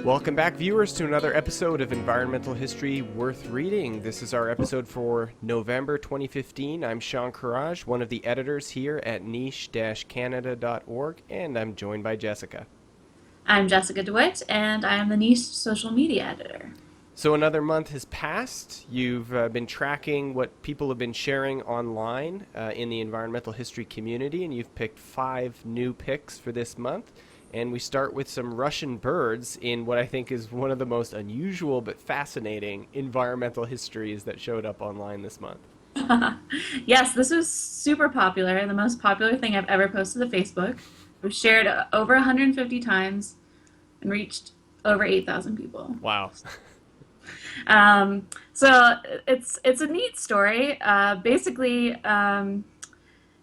Welcome back, viewers, to another episode of Environmental History Worth Reading. This is our episode for November 2015. I'm Sean Courage, one of the editors here at niche-canada.org, and I'm joined by Jessica. I'm Jessica DeWitt, and I am the Niche social media editor. So another month has passed. You've been tracking what people have been sharing online in the environmental history community, and you've picked 5 new picks for this month. And we start with some Russian birds in what I think is one of the most unusual but fascinating environmental histories that showed up online this month. Yes, this was super popular, the most popular thing I've ever posted to Facebook. It was shared over 150 times and reached over 8,000 people. Wow. So it's a neat story. Basically,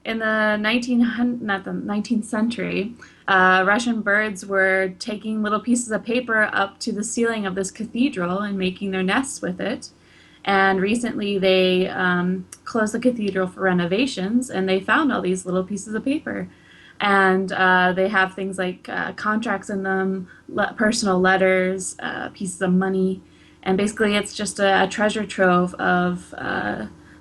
in the 19th century, Russian birds were taking little pieces of paper up to the ceiling of this cathedral and making their nests with it. And recently they closed the cathedral for renovations, and they found all these little pieces of paper. And they have things like contracts in them, personal letters, pieces of money. And basically it's just a treasure trove of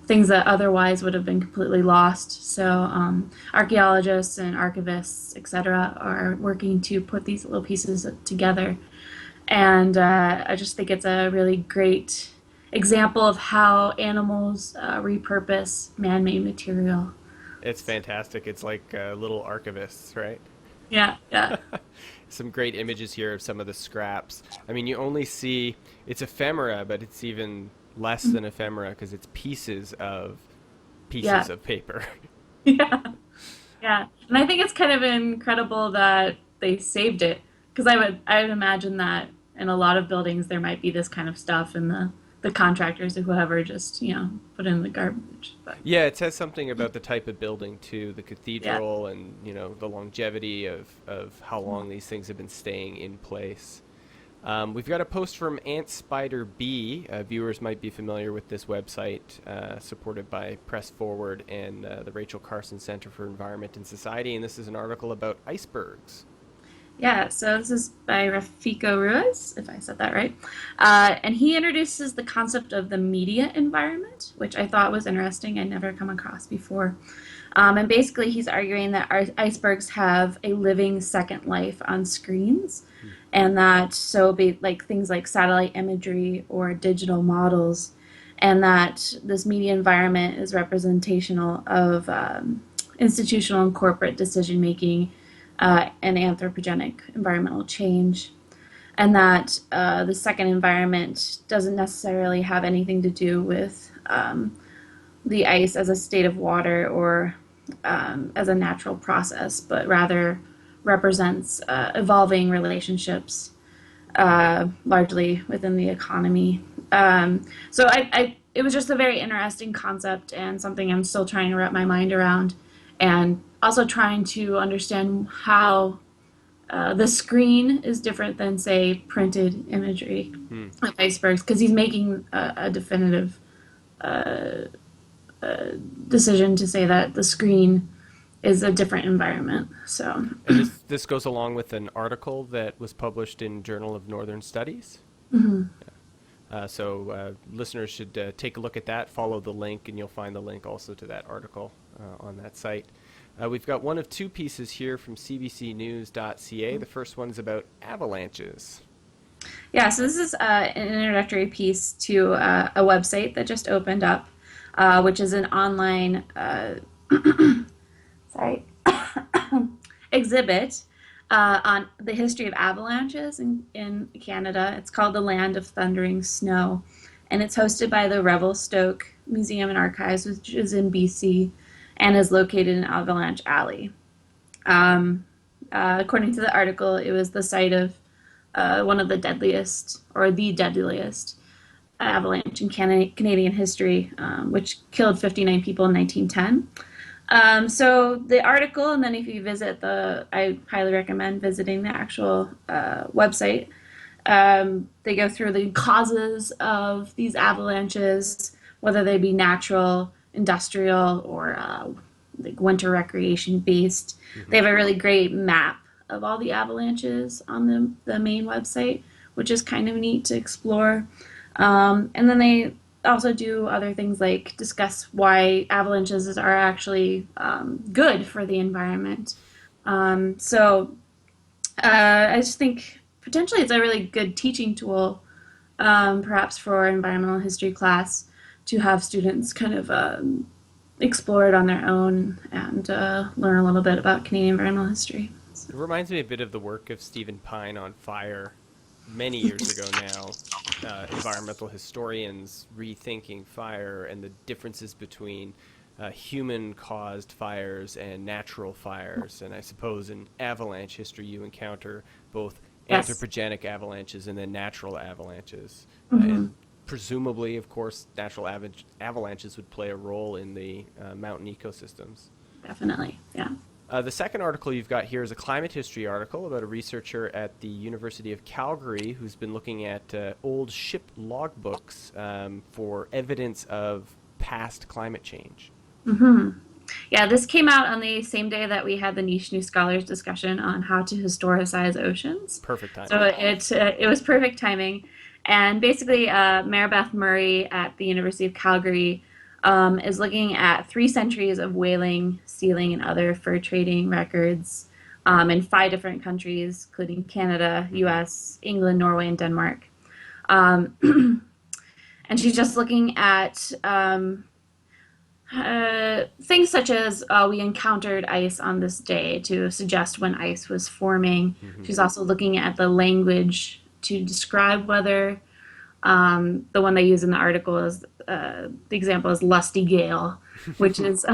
things that otherwise would have been completely lost. So archaeologists and archivists, etc., are working to put these little pieces together. And I just think it's a really great example of how animals repurpose man-made material. It's fantastic. It's like little archivists, right? Yeah, yeah. Some great images here of some of the scraps. I mean, you only see, it's ephemera, but it's even less than ephemera because it's pieces of paper. Yeah, yeah. And I think it's kind of incredible that they saved it, because I would imagine that in a lot of buildings there might be this kind of stuff, and the contractors or whoever just put it in the garbage. But Yeah, it says something about the type of building too, the cathedral, and the longevity of how long these things have been staying in place. We've got a post from Ant Spider B. Viewers might be familiar with this website, supported by Press Forward and the Rachel Carson Center for Environment and Society, and this is an article about icebergs. Yeah, so this is by Rafiko Ruiz, if I said that right. And he introduces the concept of the media environment, which I thought was interesting. I'd never come across before. And basically he's arguing that our icebergs have a living second life on screens, and that like things like satellite imagery or digital models, and that this media environment is representational of institutional and corporate decision making and anthropogenic environmental change, and that the second environment doesn't necessarily have anything to do with the ice as a state of water or as a natural process, but rather represents evolving relationships largely within the economy. So it was just a very interesting concept and something I'm still trying to wrap my mind around, and also trying to understand how the screen is different than, say, printed imagery of icebergs, because he's making a definitive decision to say that the screen is a different environment. So, And this goes along with an article that was published in Journal of Northern Studies. So listeners should take a look at that, follow the link, and you'll find the link also to that article on that site. We've got one of 2 pieces here from cbcnews.ca. The first one's about avalanches. yeah, so this is an introductory piece to a website that just opened up, which is an online sorry, exhibit on the history of avalanches in Canada. It's called The Land of Thundering Snow, and it's hosted by the Revelstoke Museum and Archives, which is in BC and is located in Avalanche Alley. According to the article, it was the site of one of the deadliest, or the deadliest, avalanche in Canadian history, which killed 59 people in 1910. So the article, and then if you visit I highly recommend visiting the actual website. They go through the causes of these avalanches, whether they be natural, industrial, or like winter recreation based. They have a really great map of all the avalanches on the main website, which is kind of neat to explore. And then they also do other things like discuss why avalanches are actually good for the environment. So I just think potentially it's a really good teaching tool, perhaps for environmental history class, to have students kind of explore it on their own and learn a little bit about Canadian environmental history. It reminds me a bit of the work of Stephen Pine on fire many years ago now. Environmental historians rethinking fire and the differences between human-caused fires and natural fires. And I suppose in avalanche history, you encounter both Yes. anthropogenic avalanches and then natural avalanches. Hmm. And presumably, of course, natural avalanches would play a role in the mountain ecosystems. Definitely. Yeah. The second article you've got here is a climate history article about a researcher at the University of Calgary who's been looking at old ship logbooks for evidence of past climate change. Hmm. Yeah, this came out on the same day that we had the Niche New Scholars discussion on how to historicize oceans. Perfect So timing. it was perfect timing. And basically, Maribeth Murray at the University of Calgary is looking at 3 centuries of whaling, sealing, and other fur trading records in 5 different countries, including Canada, Hmm. U.S., England, Norway, and Denmark. Um, and she's just looking at things such as we encountered ice on this day to suggest when ice was forming. Hmm. She's also looking at the language to describe weather. The one they use in the article is the example is lusty gale, which is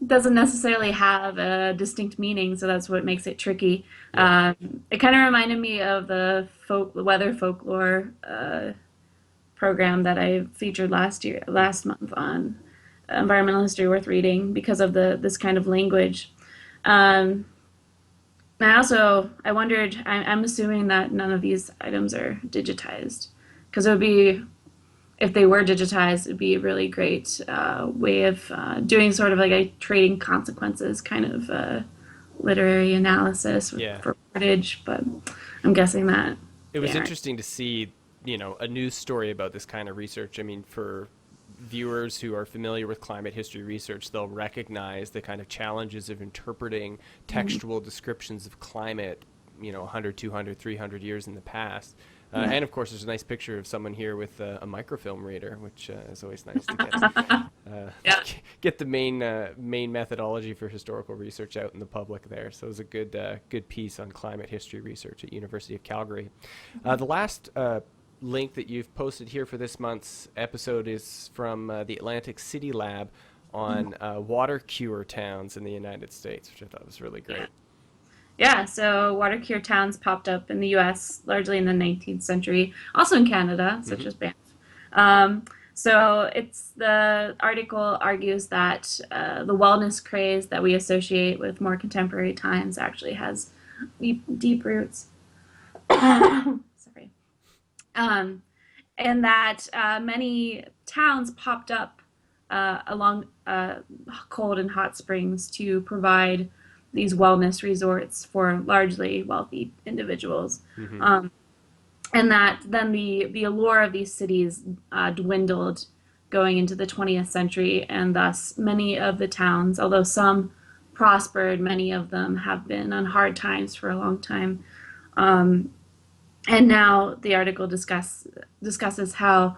doesn't necessarily have a distinct meaning, so that's what makes it tricky. Yeah. It kind of reminded me of the weather folklore program that I featured last month on environmental history worth reading because of the this kind of language. Um, I wondered. I'm assuming that none of these items are digitized because it would be if they were digitized, it'd be a really great way of doing sort of like a trading consequences kind of literary analysis Yeah. for footage. But I'm guessing that It they was aren't. interesting to see, a news story about this kind of research. I mean, for viewers who are familiar with climate history research, they'll recognize the kind of challenges of interpreting Mhm. textual descriptions of climate, 100, 200, 300 years in the past. Yeah. And of course, there's a nice picture of someone here with a microfilm reader, which is always nice to get. Yeah. Get the main methodology for historical research out in the public there. So it was a good piece on climate history research at University of Calgary. The last link that you've posted here for this month's episode is from the Atlantic City Lab on water cure towns in the United States, which I thought was really great. Yeah. Yeah, so water cure towns popped up in the US largely in the 19th century, also in Canada, such Hmm. as Banff. Um, so it's the article argues that the wellness craze that we associate with more contemporary times actually has deep roots. Sorry. Um, and that many towns popped up along cold and hot springs to provide these wellness resorts for largely wealthy individuals. Hmm. Um, and that then the allure of these cities dwindled going into the 20th century, and thus many of the towns, although some prospered, many of them have been on hard times for a long time. Um, and now the article discusses how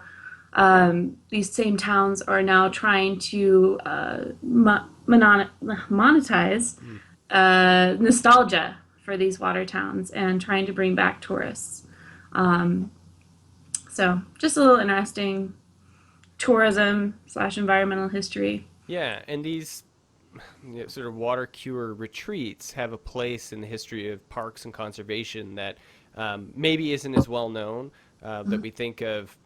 these same towns are now trying to monetize nostalgia for these water towns and trying to bring back tourists. Um, so just a little interesting tourism slash environmental history. Yeah, and these sort of water cure retreats have a place in the history of parks and conservation that maybe isn't as well known. That we think of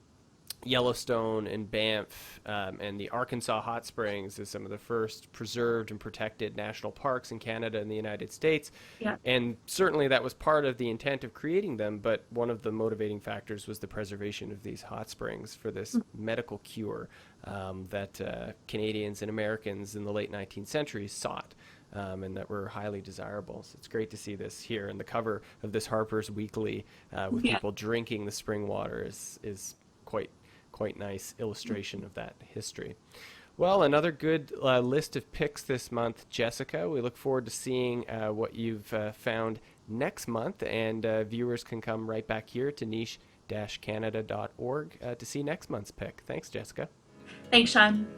Yellowstone and Banff and the Arkansas Hot Springs as some of the first preserved and protected national parks in Canada and the United States. Yeah. And certainly that was part of the intent of creating them, but one of the motivating factors was the preservation of these hot springs for this medical cure that Canadians and Americans in the late 19th century sought. and that were highly desirable. So it's great to see this here. And the cover of this Harper's Weekly with Yeah. people drinking the spring water is quite nice illustration of that history. Well, another good list of picks this month, Jessica. We look forward to seeing what you've found next month, and viewers can come right back here to niche-canada.org to see next month's pick. Thanks, Jessica. Thanks, Sean.